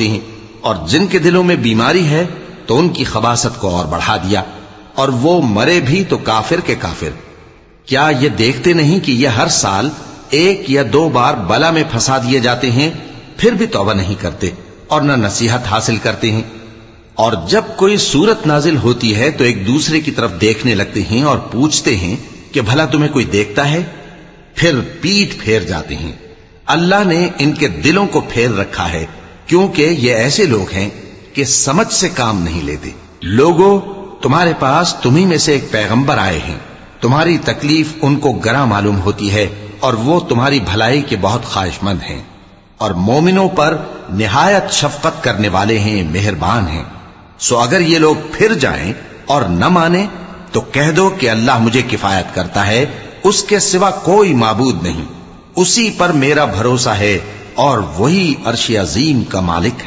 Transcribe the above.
ہیں، اور جن کے دلوں میں بیماری ہے تو ان کی خباثت کو اور بڑھا دیا، اور وہ مرے بھی تو کافر کے کافر۔ کیا یہ دیکھتے نہیں کہ یہ ہر سال 1 یا 2 بار بلا میں پھنسا دیے جاتے ہیں، پھر بھی توبہ نہیں کرتے اور نہ نصیحت حاصل کرتے ہیں؟ اور جب کوئی صورت نازل ہوتی ہے تو ایک دوسرے کی طرف دیکھنے لگتے ہیں اور پوچھتے ہیں کہ بھلا تمہیں کوئی دیکھتا ہے؟ پھر پیٹ پھیر جاتے ہیں۔ اللہ نے ان کے دلوں کو پھیر رکھا ہے، کیونکہ یہ ایسے لوگ ہیں کہ سمجھ سے کام نہیں لیتے۔ لوگوں، تمہارے پاس تمہیں میں سے ایک پیغمبر آئے ہیں، تمہاری تکلیف ان کو گراں معلوم ہوتی ہے اور وہ تمہاری بھلائی کے بہت خواہش مند ہیں، اور مومنوں پر نہایت شفقت کرنے والے ہیں، مہربان ہیں۔ سو اگر یہ لوگ پھر جائیں اور نہ مانیں تو کہہ دو کہ اللہ مجھے کفایت کرتا ہے، اس کے سوا کوئی معبود نہیں، اسی پر میرا بھروسہ ہے اور وہی عرش عظیم کا مالک ہے۔